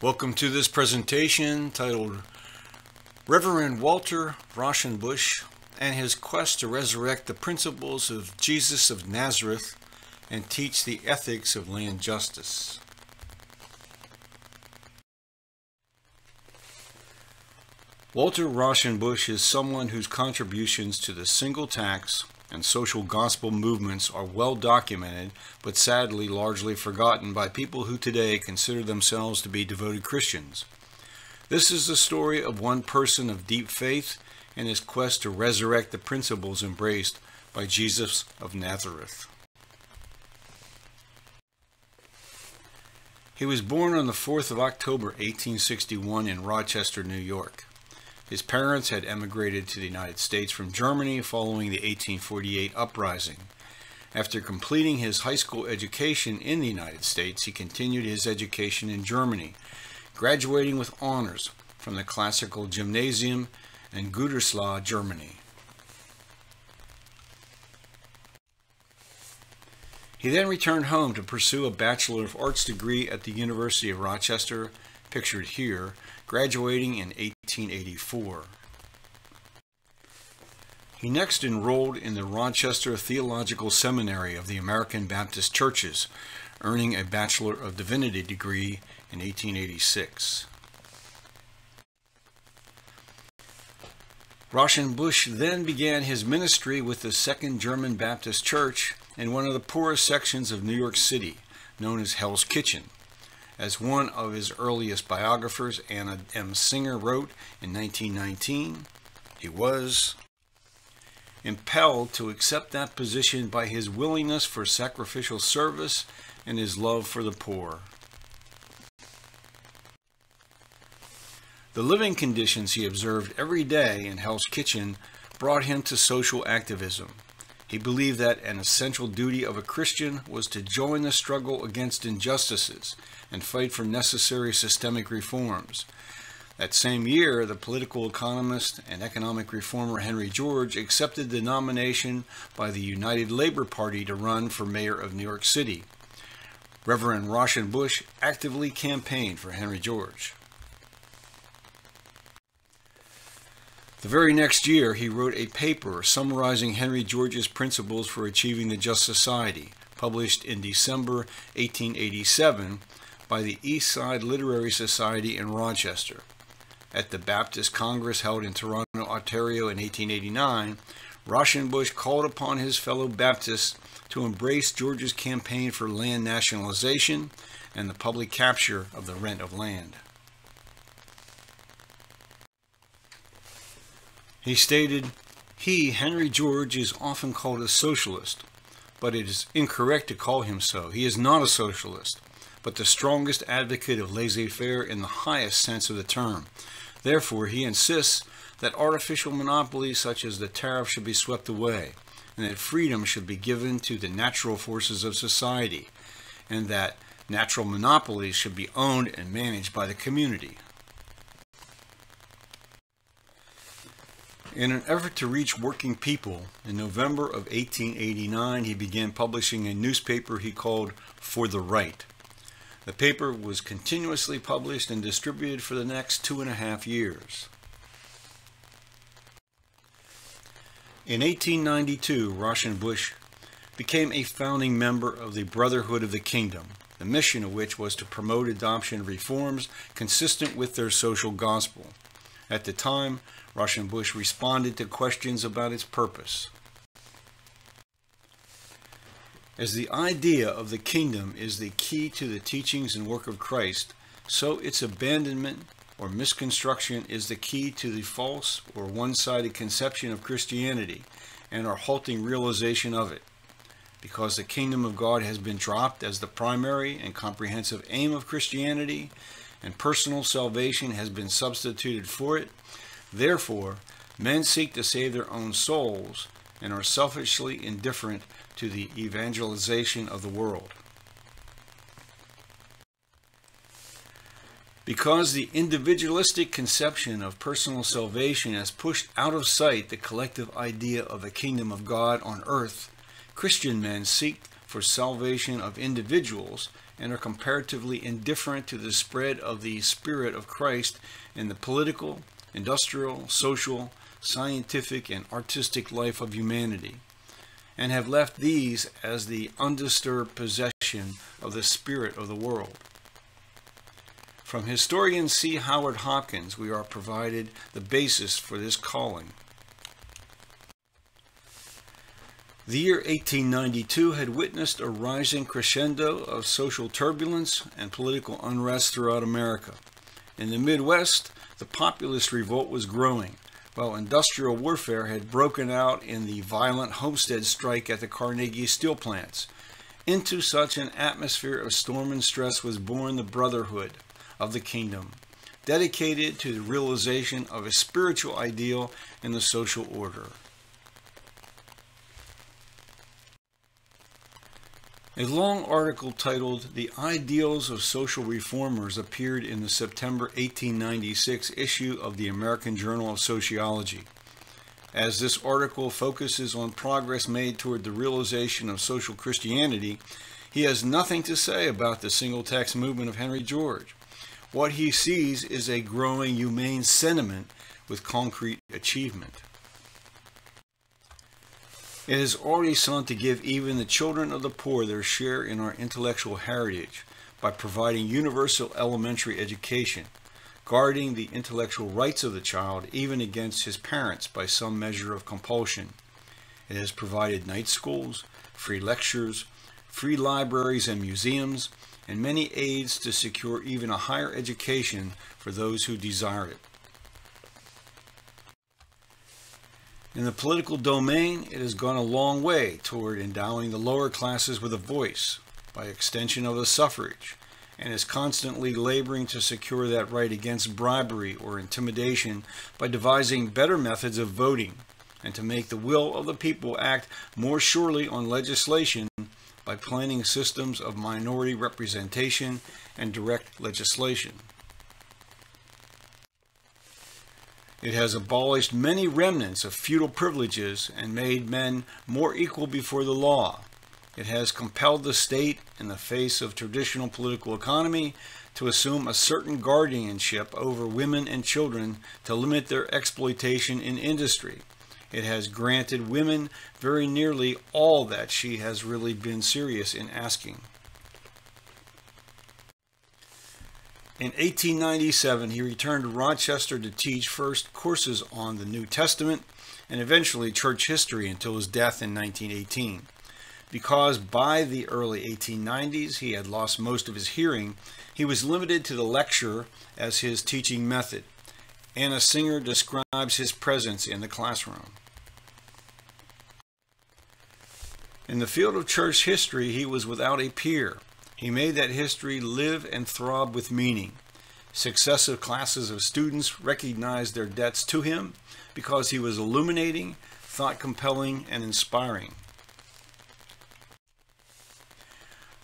Welcome to this presentation titled Reverend Walter Rauschenbusch and His Quest to Resurrect the Principles of Jesus of Nazareth and Teach the Ethics of Land Justice. Walter Rauschenbusch is someone whose contributions to the single tax and social gospel movements are well documented, but sadly largely forgotten by people who today consider themselves to be devoted Christians. This is the story of one person of deep faith and his quest to resurrect the principles embraced by Jesus of Nazareth. He was born on the 4th of October 1861 in Rochester, New York. His parents had emigrated to the United States from Germany following the 1848 uprising. After completing his high school education in the United States, he continued his education in Germany, graduating with honors from the Classical Gymnasium in Gütersloh, Germany. He then returned home to pursue a Bachelor of Arts degree at the University of Rochester, pictured here, graduating in 1884. He next enrolled in the Rochester Theological Seminary of the American Baptist Churches, earning a Bachelor of Divinity degree in 1886. Rauschenbusch then began his ministry with the Second German Baptist Church in one of the poorest sections of New York City, known as Hell's Kitchen. As one of his earliest biographers, Anna M. Singer, wrote in 1919, he was impelled to accept that position by his willingness for sacrificial service and his love for the poor. The living conditions he observed every day in Hell's Kitchen brought him to social activism. He believed that an essential duty of a Christian was to join the struggle against injustices and fight for necessary systemic reforms. That same year, the political economist and economic reformer Henry George accepted the nomination by the United Labor Party to run for mayor of New York City. Reverend Rauschenbusch actively campaigned for Henry George. The very next year, he wrote a paper summarizing Henry George's principles for achieving the just society, published in December 1887 by the East Side Literary Society in Rochester. At the Baptist Congress held in Toronto, Ontario in 1889, Rauschenbusch called upon his fellow Baptists to embrace George's campaign for land nationalization and the public capture of the rent of land. He stated, Henry George, is often called a socialist, but it is incorrect to call him so. He is not a socialist, but the strongest advocate of laissez-faire in the highest sense of the term. Therefore, he insists that artificial monopolies such as the tariff should be swept away, and that freedom should be given to the natural forces of society, and that natural monopolies should be owned and managed by the community. In an effort to reach working people, in November of 1889 he began publishing a newspaper he called For the Right. The paper was continuously published and distributed for the next 2.5 years. In 1892, Rauschenbusch became a founding member of the Brotherhood of the Kingdom, the mission of which was to promote adoption reforms consistent with their social gospel. At the time, Rauschenbusch responded to questions about its purpose. As the idea of the kingdom is the key to the teachings and work of Christ, so its abandonment or misconstruction is the key to the false or one-sided conception of Christianity and our halting realization of it. Because the kingdom of God has been dropped as the primary and comprehensive aim of Christianity, and personal salvation has been substituted for it, therefore, men seek to save their own souls and are selfishly indifferent to the evangelization of the world. Because the individualistic conception of personal salvation has pushed out of sight the collective idea of the kingdom of God on earth, Christian men seek for salvation of individuals and are comparatively indifferent to the spread of the Spirit of Christ in the political, industrial, social, scientific, and artistic life of humanity, and have left these as the undisturbed possession of the spirit of the world. From historian C. Howard Hopkins, we are provided the basis for this calling. The year 1892 had witnessed a rising crescendo of social turbulence and political unrest throughout America. In the Midwest, the populist revolt was growing, while industrial warfare had broken out in the violent Homestead strike at the Carnegie steel plants. Into such an atmosphere of storm and stress was born the Brotherhood of the Kingdom, dedicated to the realization of a spiritual ideal in the social order. A long article titled "The Ideals of Social Reformers" appeared in the September 1896 issue of the American Journal of Sociology. As this article focuses on progress made toward the realization of social Christianity, he has nothing to say about the single-tax movement of Henry George. What he sees is a growing humane sentiment with concrete achievement. It has already sought to give even the children of the poor their share in our intellectual heritage by providing universal elementary education, guarding the intellectual rights of the child even against his parents by some measure of compulsion. It has provided night schools, free lectures, free libraries and museums, and many aids to secure even a higher education for those who desire it. In the political domain, it has gone a long way toward endowing the lower classes with a voice, by extension of the suffrage, and is constantly laboring to secure that right against bribery or intimidation by devising better methods of voting, and to make the will of the people act more surely on legislation by planning systems of minority representation and direct legislation. It has abolished many remnants of feudal privileges and made men more equal before the law. It has compelled the state, in the face of traditional political economy, to assume a certain guardianship over women and children to limit their exploitation in industry. It has granted women very nearly all that she has really been serious in asking. In 1897, he returned to Rochester to teach first courses on the New Testament and eventually church history until his death in 1918. Because by the early 1890s he had lost most of his hearing, he was limited to the lecture as his teaching method. Anna Singer describes his presence in the classroom. In the field of church history, he was without a peer. He made that history live and throb with meaning. Successive classes of students recognized their debts to him because he was illuminating, thought-compelling, and inspiring.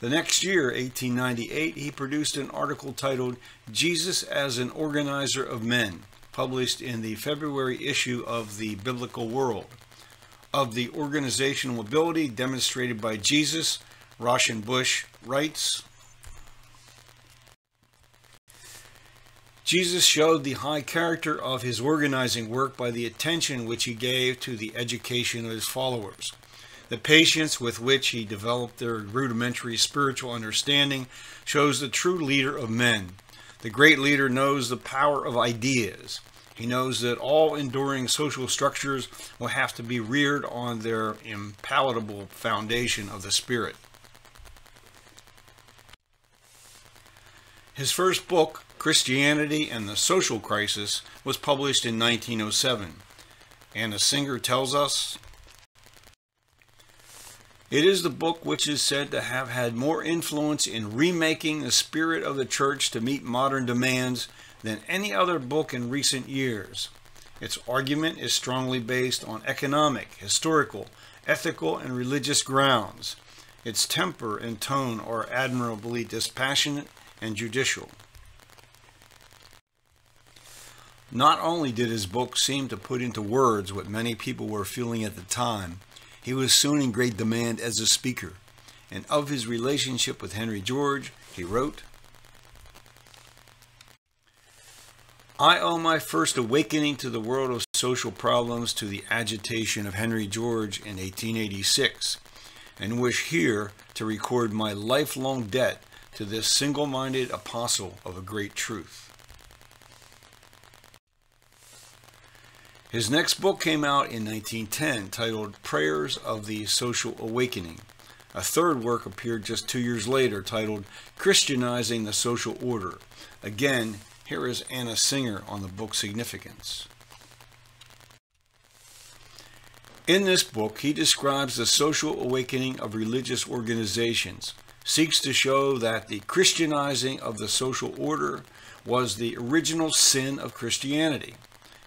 The next year, 1898, he produced an article titled "Jesus as an Organizer of Men," published in the February issue of the Biblical World. Of the organizational ability demonstrated by Jesus, Rauschenbusch writes, Jesus showed the high character of his organizing work by the attention which he gave to the education of his followers. The patience with which he developed their rudimentary spiritual understanding shows the true leader of men. The great leader knows the power of ideas. He knows that all enduring social structures will have to be reared on their impalatable foundation of the Spirit. His first book, Christianity and the Social Crisis, was published in 1907. Anna Singer tells us, "It is the book which is said to have had more influence in remaking the spirit of the church to meet modern demands than any other book in recent years. Its argument is strongly based on economic, historical, ethical, and religious grounds. Its temper and tone are admirably dispassionate and judicial." Not only did his book seem to put into words what many people were feeling at the time, he was soon in great demand as a speaker, and of his relationship with Henry George He wrote, "I owe my first awakening to the world of social problems to the agitation of Henry George in 1886, and wish here to record my lifelong debt to this single-minded apostle of a great truth." His next book came out in 1910, titled Prayers of the Social Awakening. A third work appeared just 2 years later, titled Christianizing the Social Order. Again, here is Anna Singer on the book's significance. In this book, he describes the social awakening of religious organizations, seeks to show that the Christianizing of the social order was the original sin of Christianity.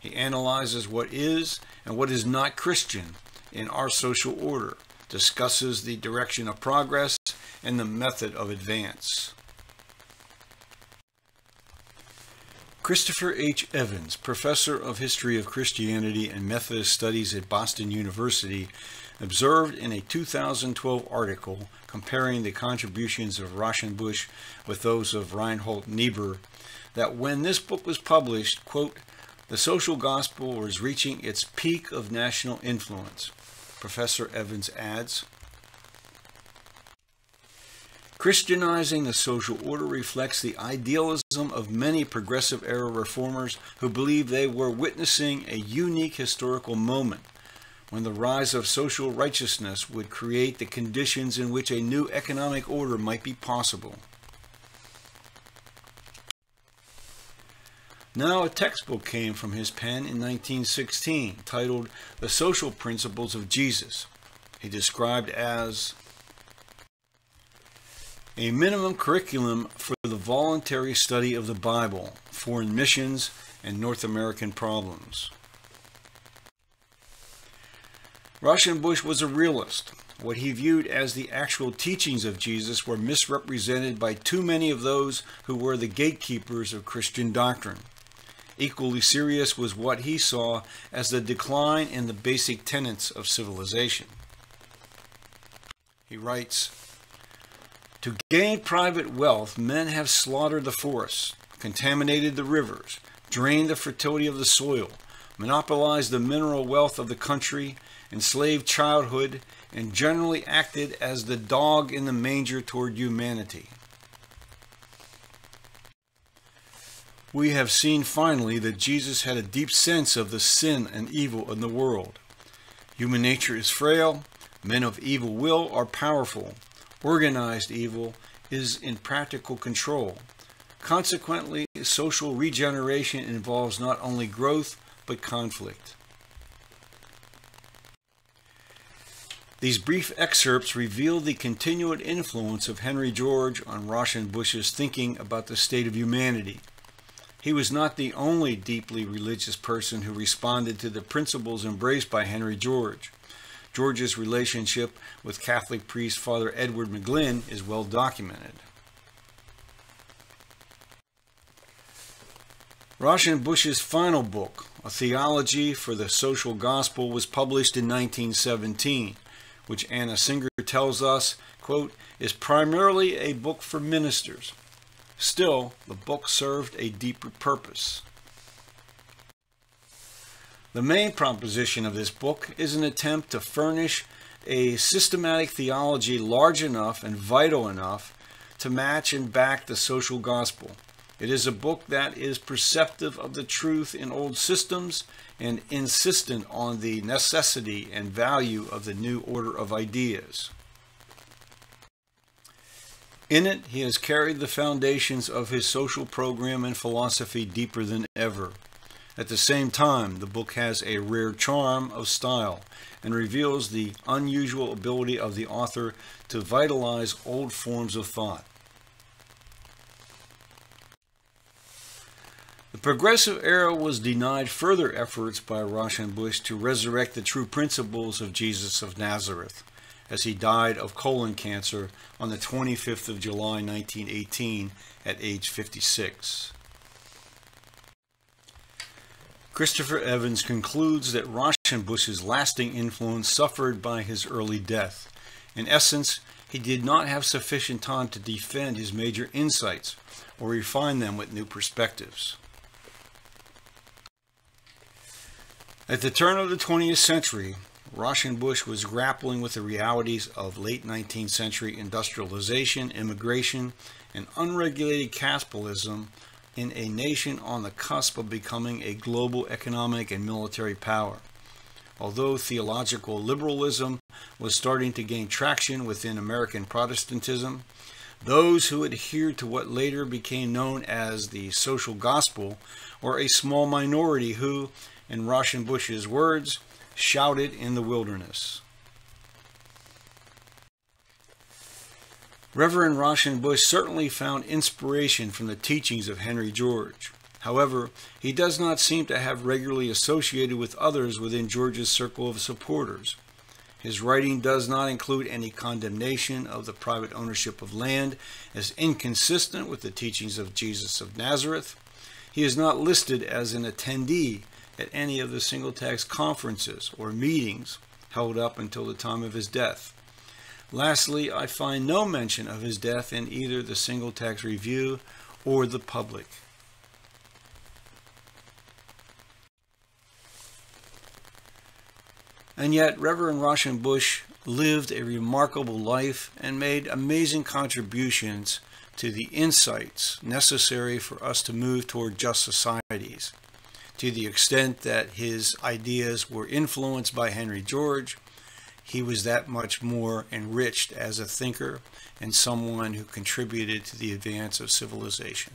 He analyzes what is and what is not Christian in our social order, discusses the direction of progress and the method of advance. Christopher H. Evans, professor of history of Christianity and Methodist studies at Boston University, observed in a 2012 article comparing the contributions of Rauschenbusch with those of Reinhold Niebuhr that when this book was published, quote, "the social gospel was reaching its peak of national influence." Professor Evans adds, "Christianizing the social order reflects the idealism of many progressive era reformers who believed they were witnessing a unique historical moment when the rise of social righteousness would create the conditions in which a new economic order might be possible." Now a textbook came from his pen in 1916, titled The Social Principles of Jesus. He described as a minimum curriculum for the voluntary study of the Bible, foreign missions, and North American problems. Rauschenbusch was a realist. What he viewed as the actual teachings of Jesus were misrepresented by too many of those who were the gatekeepers of Christian doctrine. Equally serious was what he saw as the decline in the basic tenets of civilization. He writes, "To gain private wealth, men have slaughtered the forests, contaminated the rivers, drained the fertility of the soil, monopolized the mineral wealth of the country, enslaved childhood, and generally acted as the dog in the manger toward humanity. We have seen finally that Jesus had a deep sense of the sin and evil in the world. Human nature is frail, men of evil will are powerful, organized evil is in practical control. Consequently, social regeneration involves not only growth, but conflict." These brief excerpts reveal the continued influence of Henry George on Rauschenbusch's thinking about the state of humanity. He was not the only deeply religious person who responded to the principles embraced by Henry George. George's relationship with Catholic priest Father Edward McGlynn is well documented. Rauschenbusch's final book, A Theology for the Social Gospel, was published in 1917, which Anna Singer tells us, quote, "is primarily a book for ministers. Still, the book served a deeper purpose." The main proposition of this book is an attempt to furnish a systematic theology large enough and vital enough to match and back the social gospel. It is a book that is perceptive of the truth in old systems and insistent on the necessity and value of the new order of ideas. In it, he has carried the foundations of his social program and philosophy deeper than ever. At the same time, the book has a rare charm of style and reveals the unusual ability of the author to vitalize old forms of thought. The progressive era was denied further efforts by Rauschenbusch to resurrect the true principles of Jesus of Nazareth, as he died of colon cancer on the 25th of July, 1918, at age 56. Christopher Evans concludes that Rauschenbusch's lasting influence suffered by his early death. In essence, he did not have sufficient time to defend his major insights or refine them with new perspectives. At the turn of the 20th century, Rauschenbusch was grappling with the realities of late 19th century industrialization, immigration, and unregulated capitalism in a nation on the cusp of becoming a global economic and military power. Although theological liberalism was starting to gain traction within American Protestantism, those who adhered to what later became known as the social gospel were a small minority who, in Rauschenbusch's words, shouted in the wilderness. Reverend Rauschenbusch certainly found inspiration from the teachings of Henry George. However, he does not seem to have regularly associated with others within George's circle of supporters. His writing does not include any condemnation of the private ownership of land as inconsistent with the teachings of Jesus of Nazareth. He is not listed as an attendee at any of the single tax conferences or meetings held up until the time of his death. Lastly, I find no mention of his death in either the Single Tax Review or the Public. And yet, Reverend Rauschenbusch lived a remarkable life and made amazing contributions to the insights necessary for us to move toward just societies. To the extent that his ideas were influenced by Henry George, he was that much more enriched as a thinker and someone who contributed to the advance of civilization.